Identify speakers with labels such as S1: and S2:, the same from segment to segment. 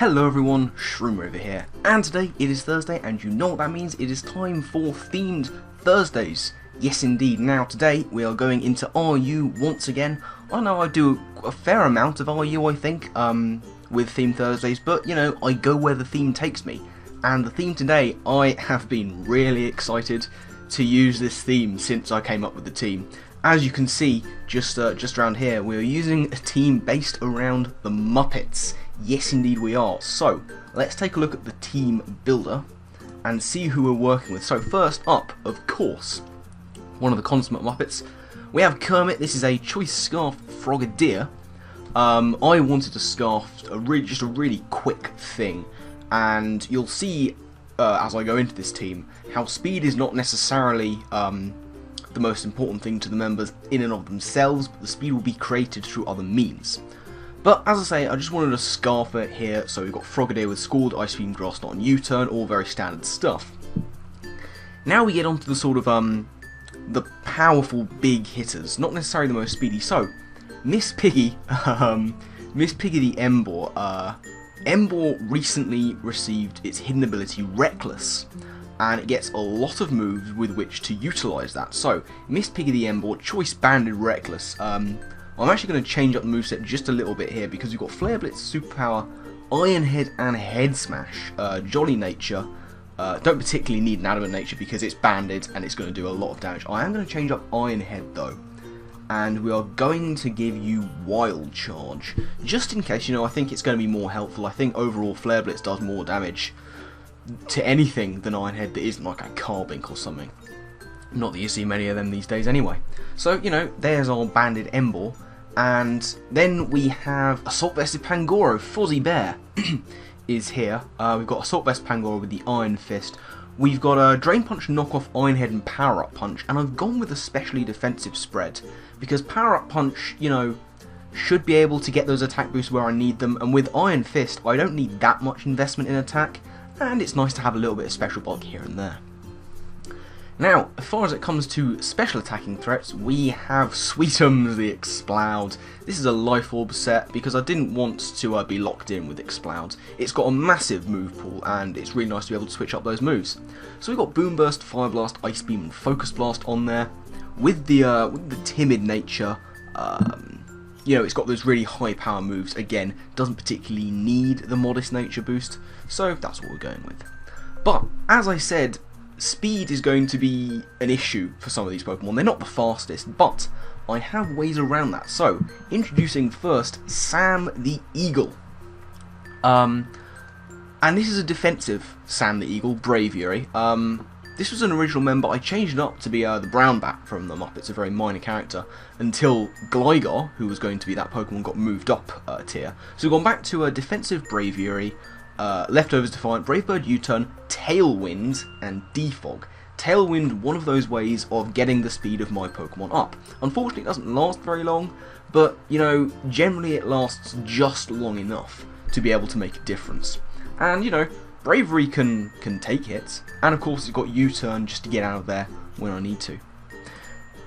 S1: Hello everyone, Shroomraver here, and today it is Thursday, and you know what that means, it is time for Themed Thursdays. Yes indeed. Now today we are going into RU once again. I know I do a fair amount of RU I think, with Themed Thursdays, but you know, I go where the theme takes me. And the theme today, I have been really excited to use this theme since I came up with the team. As you can see, just around here, we're using a team based around the Muppets. Yes, indeed we are. So, let's take a look at the team builder and see who we're working with. So, first up, of course, one of the consummate Muppets. We have Kermit. This is a choice scarf frogadier. I wanted a scarf, just a really quick thing, and you'll see as I go into this team how speed is not necessarily the most important thing to the members in and of themselves, but the speed will be created through other means. But as I say, I just wanted a scarf it here, so we've got Frogadier with Scald, Ice Beam, Grass Knot and U-Turn, all very standard stuff. Now we get onto the sort of the powerful big hitters, not necessarily the most speedy. So, Miss Piggy, Miss Piggy the Embor, Embor recently received its hidden ability Reckless, and it gets a lot of moves with which to utilise that. So, Miss Piggy the Embor, Choice Banded Reckless. I'm actually going to change up the moveset just a little bit here because we've got Flare Blitz, Superpower, Iron Head and Head Smash, Jolly Nature. Don't particularly need an Adamant Nature because it's banded and it's going to do a lot of damage. I am going to change up Iron Head though, and we are going to give you Wild Charge, just in case, you know, I think it's going to be more helpful. I think overall Flare Blitz does more damage to anything than Iron Head that isn't like a Carbink or something. Not that you see many of them these days anyway. So, you know, there's our banded Embor. And then we have Assault Vested Pangoro, Fozzie Bear is here. We've got Assault Vest Pangoro with the Iron Fist. We've got a Drain Punch, Knockoff, Iron Head and Power Up Punch. And I've gone with a specially defensive spread, because Power Up Punch, you know, should be able to get those attack boosts where I need them. And with Iron Fist, I don't need that much investment in attack. And it's nice to have a little bit of special bulk here and there. Now, as far as it comes to special attacking threats, we have Sweetums the Exploud. This is a Life Orb set because I didn't want to be locked in with Exploud. It's got a massive move pool and it's really nice to be able to switch up those moves. So we've got Boom Burst, Fire Blast, Ice Beam and Focus Blast on there. With the timid nature, you know, it's got those really high power moves. Again, doesn't particularly need the modest nature boost, so that's what we're going with. But, as I said, speed is going to be an issue for some of these Pokemon. They're not the fastest, but I have ways around that. So, introducing first Sam the Eagle. And this is a defensive Sam the Eagle, Braviary. This was an original member. I changed it up to be the Brown Bat from the Muppets, a very minor character, until Gligar, who was going to be that Pokemon, got moved up a tier. So we've gone back to a defensive Braviary, Leftovers Defiant, Brave Bird U-Turn, Tailwind, and Defog. Tailwind, one of those ways of getting the speed of my Pokemon up. Unfortunately, it doesn't last very long, but, you know, generally it lasts just long enough to be able to make a difference. And, you know, Bravery can take hits, and of course it's got U-Turn just to get out of there when I need to.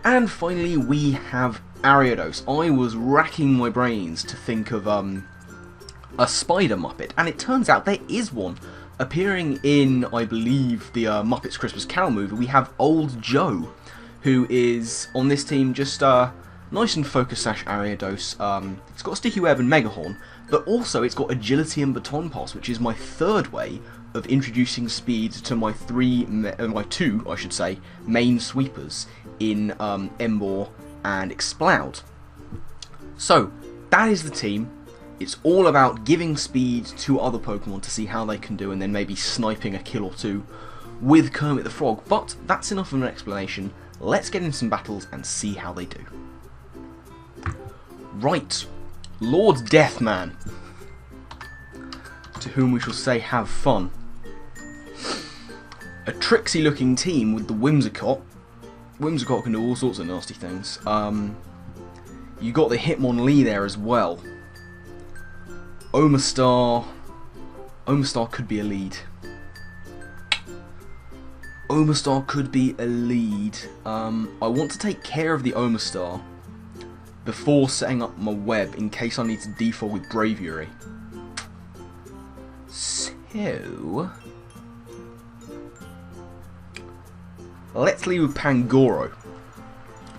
S1: And finally, we have Ariados. I was racking my brains to think of a Spider Muppet, and it turns out there is one. Appearing in, I believe, the Muppets Christmas Carol movie, we have Old Joe, who is on this team just nice and focus sash Ariados. It's got Sticky Web and Mega Horn, but also it's got Agility and Baton Pass, which is my third way of introducing speed to my two, I should say, main sweepers in Embor and Exploud. So, that is the team. It's all about giving speed to other Pokemon to see how they can do, and then maybe sniping a kill or two with Kermit the Frog. But that's enough of an explanation. Let's get into some battles and see how they do. Right, Lord Deathman, to whom we shall say have fun. A tricksy looking team with the Whimsicott. Whimsicott can do all sorts of nasty things. You got the Hitmonlee there as well. Omastar could be a lead. Omastar could be a lead. I want to take care of the Omastar before setting up my web in case I need to defog with Braviary. So let's leave with Pangoro.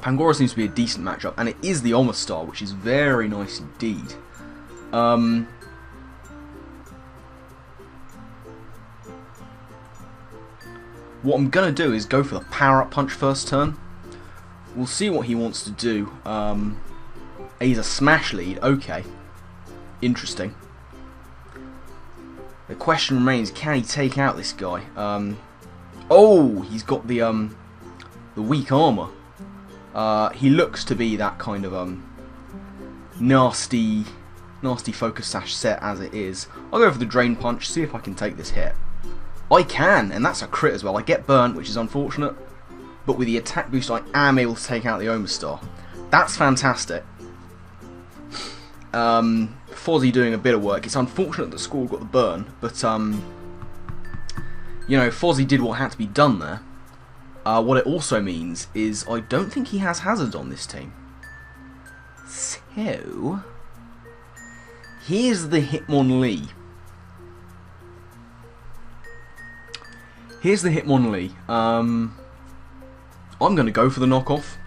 S1: Pangoro seems to be a decent matchup, and it is the Omastar, which is very nice indeed. What I'm going to do is go for the power-up punch first turn. We'll see what he wants to do. He's a smash lead. Okay. Interesting. The question remains, can he take out this guy? Oh, he's got the weak armor. He looks to be that kind of nasty focus sash set as it is. I'll go for the drain punch, see if I can take this hit. I can, and that's a crit as well. I get burnt, which is unfortunate, but with the attack boost I am able to take out the Omastar. That's fantastic. Fozzie doing a bit of work. It's unfortunate that Squall got the burn, but you know, Fozzie did what had to be done there. What it also means is I don't think he has hazards on this team. So here's the Hitmonlee. Here's the Hitmonlee. I'm going to go for the knockoff,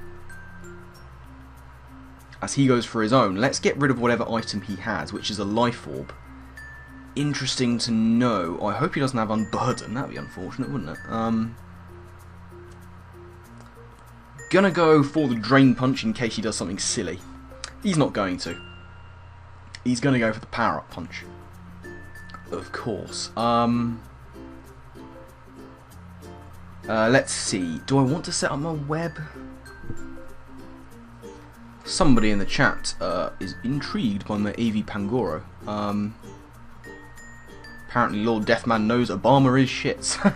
S1: as he goes for his own. Let's get rid of whatever item he has, which is a Life Orb. Interesting to know. I hope he doesn't have Unburden. That'd be unfortunate, wouldn't it? Gonna go for the Drain Punch in case he does something silly. He's not going to. He's gonna go for the Power Up Punch. Of course. Let's see. Do I want to set up my web? Somebody in the chat is intrigued by my AV Pangoro. Apparently Lord Deathman knows Obama is shit, so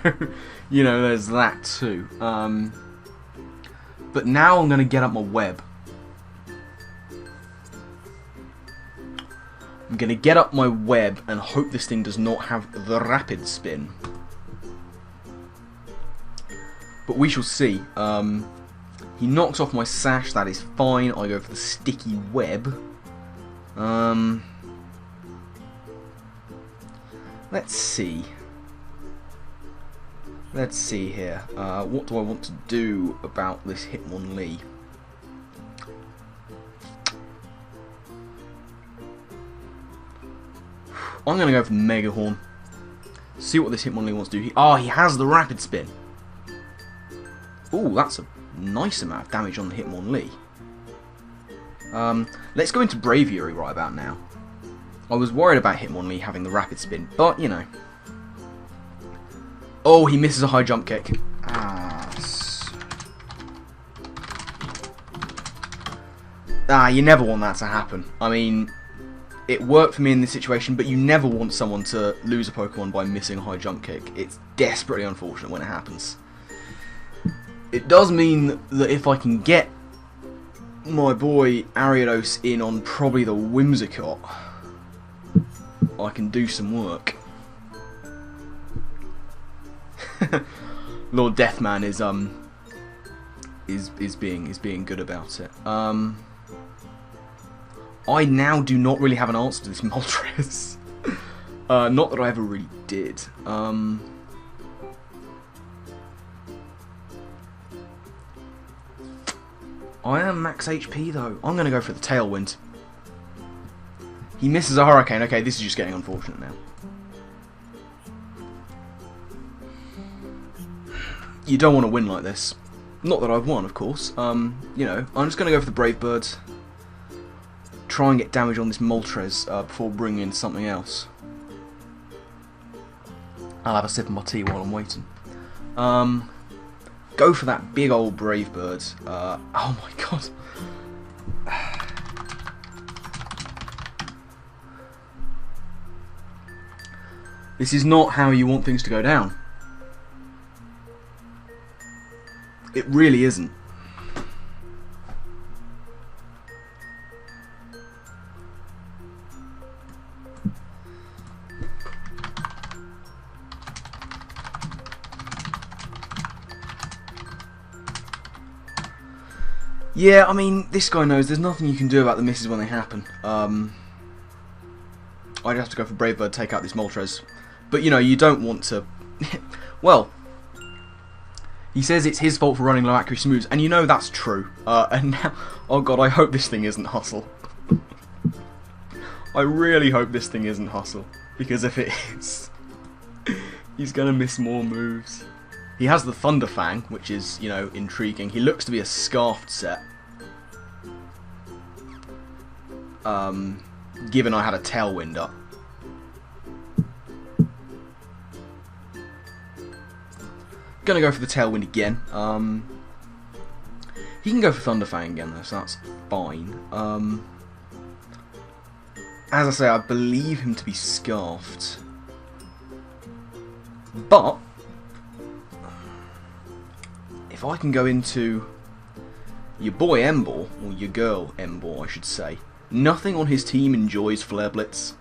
S1: you know, there's that too. But now I'm going to get up my web. I'm going to get up my web and hope this thing does not have the rapid spin. But we shall see. He knocks off my sash, that is fine. I go for the sticky web. Let's see. Let's see here. What do I want to do about this Hitmonlee? I'm going to go for Mega Horn. See what this Hitmonlee wants to do. He has the rapid spin. Ooh, that's a nice amount of damage on the Hitmonlee. Let's go into Braviary right about now. I was worried about Hitmonlee having the rapid spin, but you know. Oh, he misses a high jump kick. You never want that to happen. I mean, it worked for me in this situation, but you never want someone to lose a Pokemon by missing a high jump kick. It's desperately unfortunate when it happens. It does mean that if I can get my boy Ariados in on probably the Whimsicott, I can do some work. Lord Deathman is being good about it. I now do not really have an answer to this Moltres. Not that I ever really did. I am max HP though. I'm going to go for the Tailwind. He misses a Hurricane. Okay, this is just getting unfortunate now. You don't want to win like this. Not that I've won, of course. You know, I'm just going to go for the Brave Birds. Try and get damage on this Moltres before bringing in something else. I'll have a sip of my tea while I'm waiting. Go for that big old Brave Bird. Oh my god. This is not how you want things to go down. It really isn't. Yeah, I mean, this guy knows there's nothing you can do about the misses when they happen. I'd have to go for Brave Bird, take out this Moltres. But, you know, you don't want to... well, he says it's his fault for running low accuracy moves, and you know that's true. And now... oh god, I hope this thing isn't Hustle. I really hope this thing isn't Hustle. Because if it is, he's going to miss more moves. He has the Thunder Fang, which is, you know, intriguing. He looks to be a Scarfed set. Given I had a Tailwind up. Gonna go for the Tailwind again. He can go for Thunder Fang again though, so that's fine. As I say, I believe him to be Scarfed. But if I can go into your boy Embor, or your girl Embor I should say, nothing on his team enjoys Flare Blitz.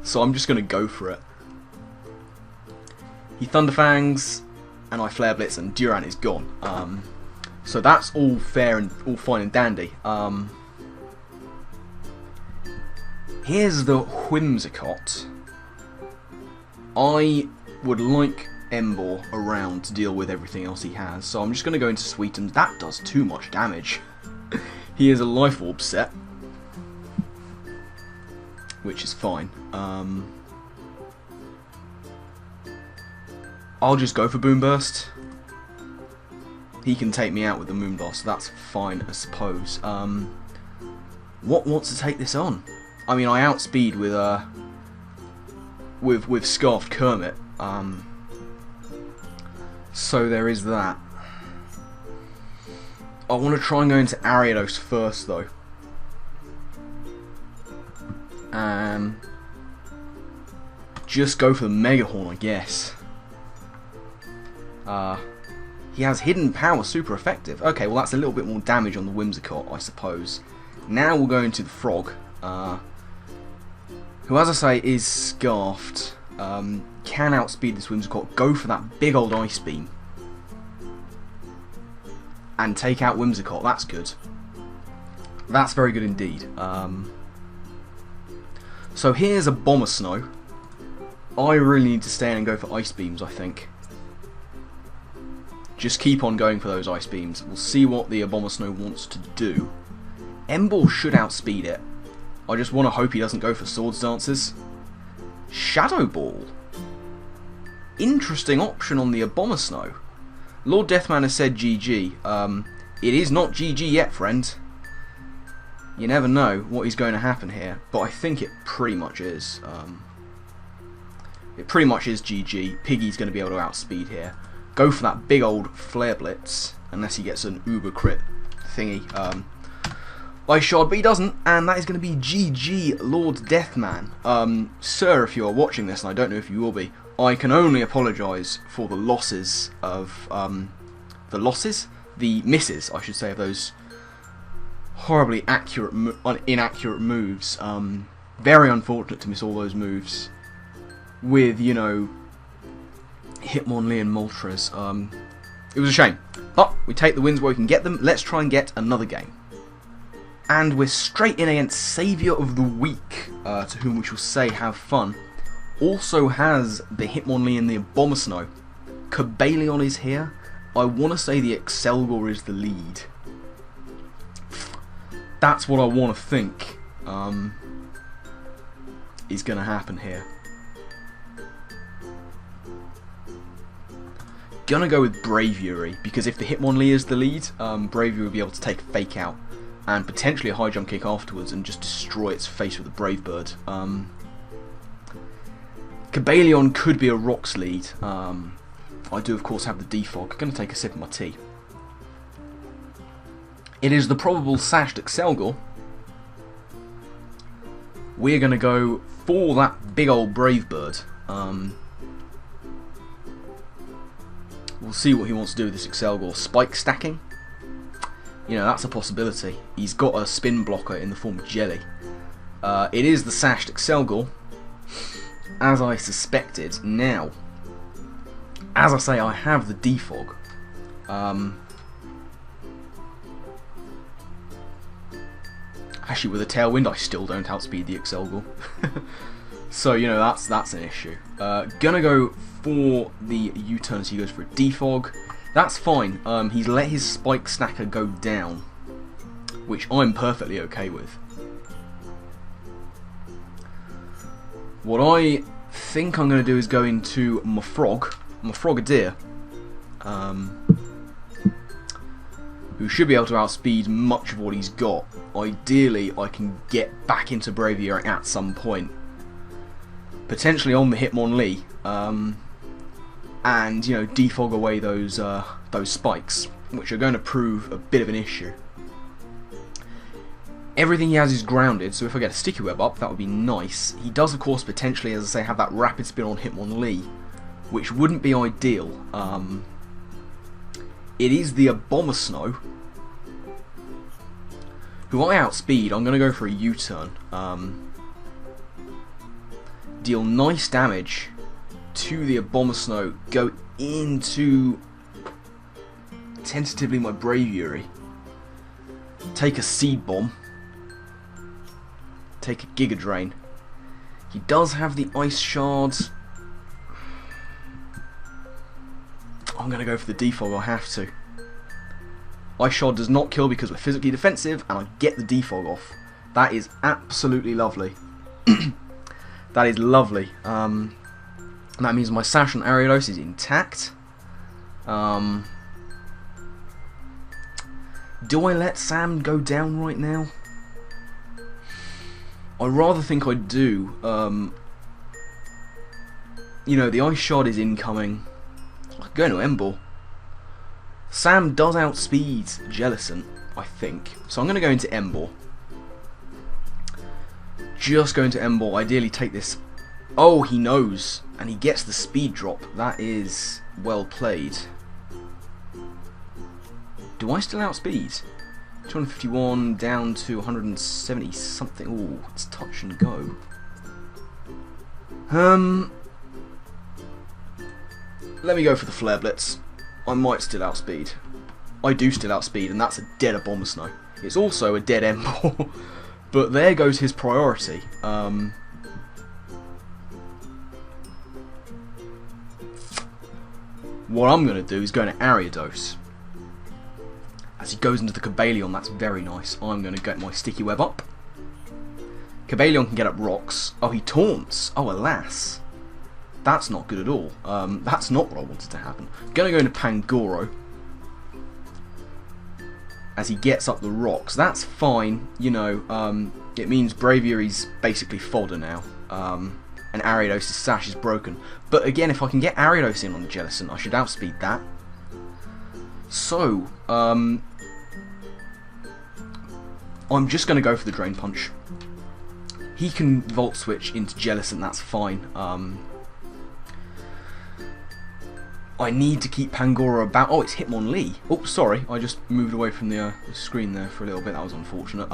S1: So I'm just going to go for it. He Thunderfangs, and I Flare Blitz, and Durant is gone. So that's all fair and all fine and dandy. Here's the Whimsicott. I would like Embor around to deal with everything else he has, so I'm just going to go into Sweetums. That does too much damage. He is a Life Orb set, which is fine. I'll just go for Boom Burst. He can take me out with the Moonblast, so that's fine, I suppose. What wants to take this on? I mean, I outspeed with Scarfed Kermit. So there is that. I want to try and go into Ariados first, though. Just go for the Megahorn, I guess. He has Hidden Power, super effective. Okay, well that's a little bit more damage on the Whimsicott, I suppose. Now we'll go into the Frog, who, as I say, is Scarfed. Can outspeed this Whimsicott. Go for that big old Ice Beam. And take out Whimsicott, that's good. That's very good indeed. So here's a Bomber Snow. I really need to stay in and go for Ice Beams, I think. Just keep on going for those Ice Beams. We'll see what the Bomber Snow wants to do. Embor should outspeed it. I just want to hope he doesn't go for Swords Dances. Shadow Ball. Interesting option on the Abomasnow. Lord Deathman has said GG. It is not GG yet, friend. You never know what is going to happen here, but I think it pretty much is. It pretty much is GG. Piggy's going to be able to outspeed here. Go for that big old Flare Blitz, unless he gets an Uber Crit thingy. Ice Shard, but he doesn't, and that is going to be GG, Lord Deathman. Sir, if you are watching this, and I don't know if you will be, I can only apologise for the losses of, the misses, I should say, of those horribly inaccurate moves. Very unfortunate to miss all those moves with, you know, Hitmonlee and Moltres. It was a shame, but we take the wins where we can get them. Let's try and get another game. And we're straight in against Saviour of the Week, to whom we shall say have fun. Also has the Hitmonlee and the Abomasnow. Cobalion is here. I want to say the Excelgor is the lead. That's what I want to think is going to happen here. Gonna go with Braviary, because if the Hitmonlee is the lead, Braviary will be able to take a Fake Out and potentially a high jump kick afterwards and just destroy its face with a Brave Bird. Cobalion could be a Rocks lead. I do of course have the Defog. Gonna take a sip of my tea. It is the probable Sashed Excelgor. We're gonna go for that big old Brave Bird. We'll see what he wants to do with this Excelgor. Spike stacking? You know, that's a possibility. He's got a spin blocker in the form of Jelly. It is the Sashed Excelgor, as I suspected. Now, as I say, I have the Defog. Actually, with a Tailwind, I still don't outspeed the Excelgor. So, you know, that's an issue. Gonna go for the U-turn, so he goes for a defog. That's fine. He's let his spike stacker go down, which I'm perfectly okay with. What I think I'm going to do is go into my Frogadier, who should be able to outspeed much of what he's got. Ideally, I can get back into Braviary at some point, potentially on the Hitmonlee, and, you know, defog away those spikes, which are going to prove a bit of an issue. Everything he has is grounded, so if I get a Sticky Web up, that would be nice. He does, of course, potentially, as I say, have that Rapid Spin on Hitmonlee, which wouldn't be ideal. It is the Abomasnow, who I outspeed. I'm going to go for a U-turn. Deal nice damage to the Abomasnow, go into tentatively my Braviary, take a Seed Bomb, take a Giga Drain. He does have the Ice Shards. I'm going to go for the defog, I have to. Ice Shard does not kill because we're physically defensive, and I get the defog off. That is absolutely lovely. That is lovely. That means my Sash on Ariados is intact. Do I let Sam go down right now? I rather think I do. You know, the Ice Shard is incoming. I'm going to Embor. Sam does outspeed Jellicent, I think. So I'm going to go into Embor. Just going to Embor. Ideally take this. Oh, he knows. And he gets the speed drop. That is well played. Do I still outspeed? 251 down to 170 something. Ooh, it's touch and go. Let me go for the Flare Blitz. I might still outspeed. I do still outspeed, and that's a dead Abomasnow. It's also a dead Embor. But there goes his priority. What I'm going to do is go into Ariados. As he goes into the Cobalion, that's very nice. I'm going to get my Sticky Web up. Cobalion can get up rocks. Oh, he taunts. Oh, alas. That's not good at all. That's not what I wanted to happen. Going to go into Pangoro. As he gets up the rocks. That's fine. You know, it means Braviary's basically fodder now. And Ariados' Sash is broken. But again, if I can get Ariados in on the Jellicent, I should outspeed that. So, I'm just going to go for the Drain Punch. He can Volt Switch into Jellicent, that's fine. I need to keep Pangoro about. Oh, it's Hitmonlee. Oh, sorry, I just moved away from the screen there for a little bit. That was unfortunate.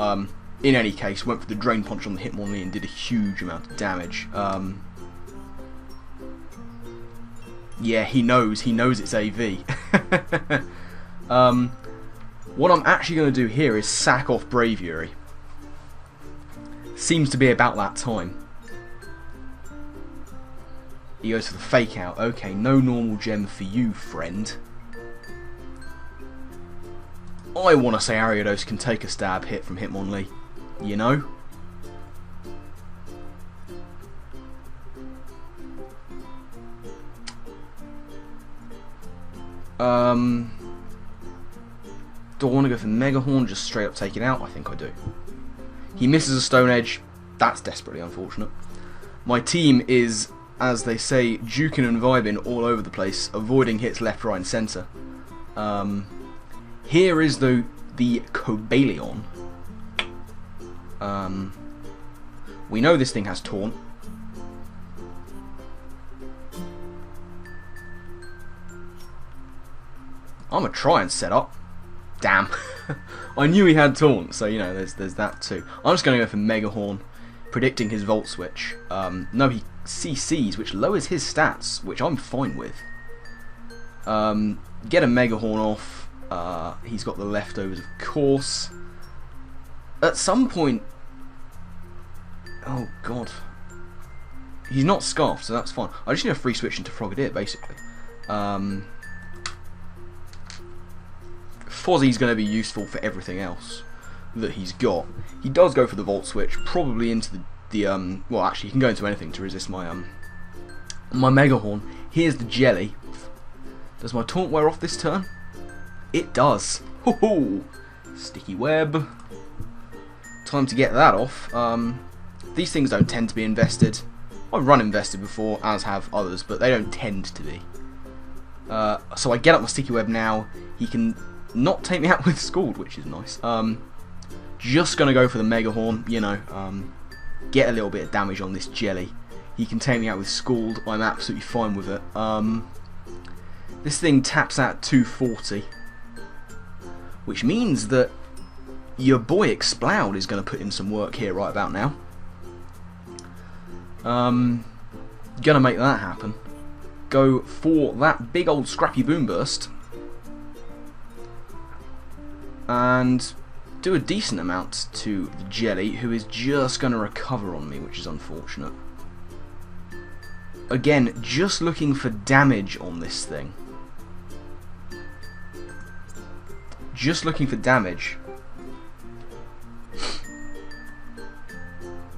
S1: In any case, went for the Drain Punch on the Hitmonlee and did a huge amount of damage. Yeah, he knows it's AV. What I'm actually going to do here is sack off Braviary. Seems to be about that time. He goes for the Fake Out. Okay, no normal gem for you, friend. I want to say Ariados can take a stab hit from Hitmonlee. You know? Do I want to go for Mega Horn, just straight up take it out? I think I do. He misses a Stone Edge. That's desperately unfortunate. My team is, as they say, juking and vibing all over the place, avoiding hits left, right and centre. Here is the Cobalion. We know this thing has Taunt. I'm going to try and set up. Damn. I knew he had Taunt, so you know, there's that too. I'm just going to go for Mega Horn, predicting his Volt Switch. No, he CCs, which lowers his stats, which I'm fine with. Get a Mega Horn off. He's got the leftovers, of course. At some point... Oh, God. He's not scarfed, so that's fine. I just need a free switch into Frogadier, basically. Fozzie's going to be useful for everything else that he's got. He does go for the Volt Switch, probably into the well, actually, he can go into anything to resist my my Mega Horn. Here's the Jelly. Does my Taunt wear off this turn? It does. Ho-ho! Sticky Web. Time to get that off. These things don't tend to be invested. I've run invested before, as have others, but they don't tend to be. So I get up my Sticky Web now. He can not take me out with Scald, which is nice. Just going to go for the Mega Horn, you know, get a little bit of damage on this Jelly. He can take me out with Scald, I'm absolutely fine with it. This thing taps out 240, which means that your boy Exploud is going to put in some work here right about now. Gonna make that happen. Go for that big old scrappy Boom Burst. And do a decent amount to the Jelly, who is just going to recover on me, which is unfortunate. Again, just looking for damage on this thing. Just looking for damage.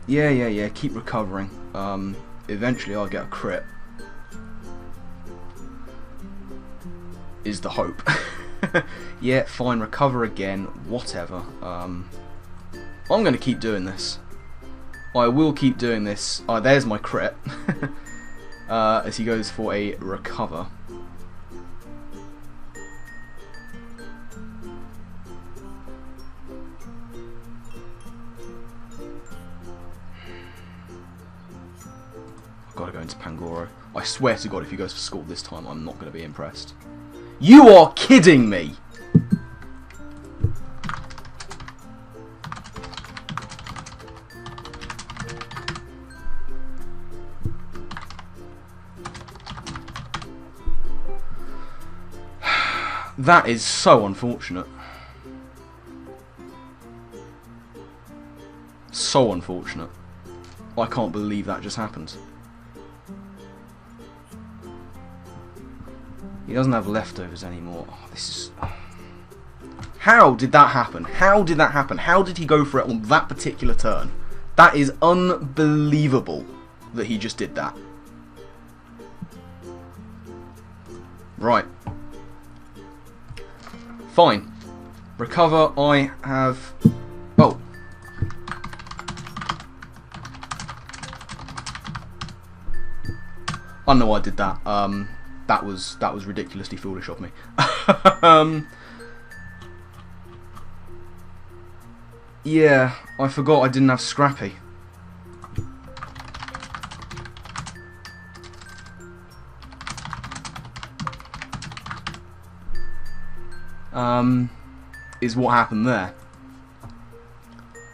S1: Yeah, keep recovering. Eventually I'll get a crit. Is the hope. Yeah, fine, recover again, whatever. I'm going to keep doing this. I will keep doing this. Oh, there's my crit. As he goes for a recover. I've got to go into Pangoro. I swear to God, if he goes for Scald this time, I'm not going to be impressed. You are kidding me! That is so unfortunate. So unfortunate. I can't believe that just happened. He doesn't have leftovers anymore. Oh, this is... How did that happen? How did that happen? How did he go for it on that particular turn? That is unbelievable that he just did that. Right. Fine. Recover, I have... Oh. I know I did that. That was ridiculously foolish of me. Yeah, I forgot I didn't have Scrappy. Is what happened there.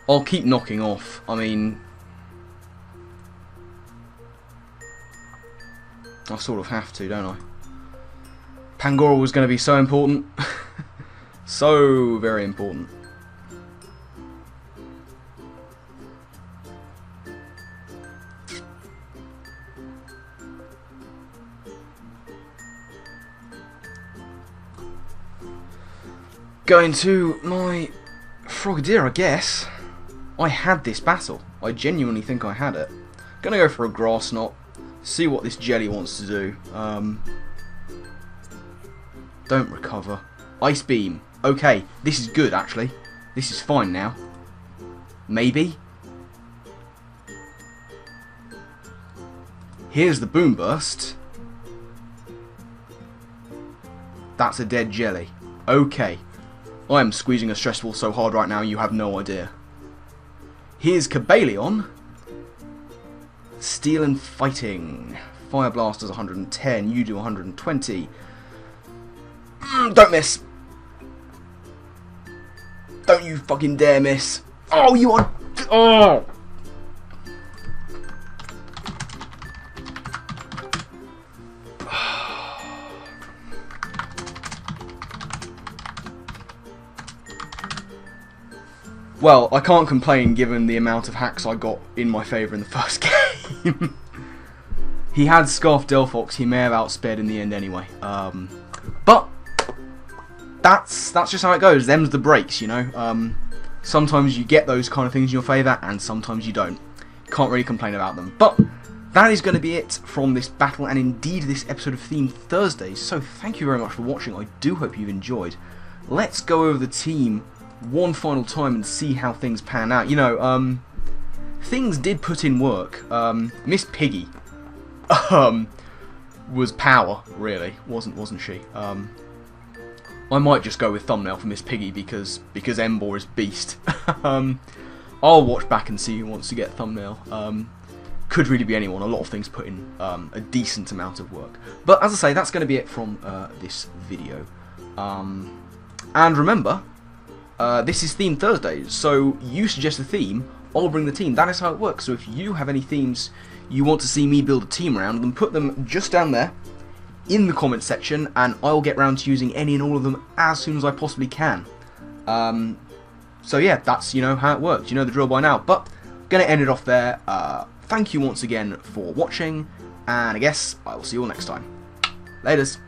S1: I'll keep knocking off. I mean, I sort of have to, don't I? Pangoro was going to be so important. So very important. Going to my Frogadier, I guess. I had this battle. I genuinely think I had it. Gonna go for a Grass Knot. See what this Jelly wants to do. Don't recover. Ice Beam. Okay, this is good actually. This is fine now. Maybe. Here's the Boom Burst. That's a dead Jelly. Okay. I am squeezing a stress ball so hard right now you have no idea. Here's Cabaleon. Steel and Fighting. Fire Blast does 110. You do 120. Don't miss. Don't you fucking dare miss. Oh, you are... Oh! Well, I can't complain given the amount of hacks I got in my favour in the first game. he had Scarf Delphox, he may have outsped in the end anyway. But that's just how it goes. Them's the breaks, you know. Sometimes you get those kind of things in your favour, and sometimes you don't. Can't really complain about them. But that is going to be it from this battle, and indeed this episode of Themed Thursdays. So thank you very much for watching. I do hope you've enjoyed. Let's go over the team one final time and see how things pan out. You know, things did put in work. Miss Piggy was power, really, wasn't she? I might just go with thumbnail for Miss Piggy because Embor is beast. I'll watch back and see who wants to get thumbnail. Could really be anyone. A lot of things put in a decent amount of work. But as I say, that's going to be it from this video. And remember, this is Theme Thursdays, so you suggest a theme, I'll bring the team. That is how it works. So if you have any themes you want to see me build a team around, then put them just down there in the comments section, and I'll get round to using any and all of them as soon as I possibly can. So yeah, that's, you know, how it works. You know the drill by now. But gonna end it off there. Thank you once again for watching, and I guess I will see you all next time. Laters.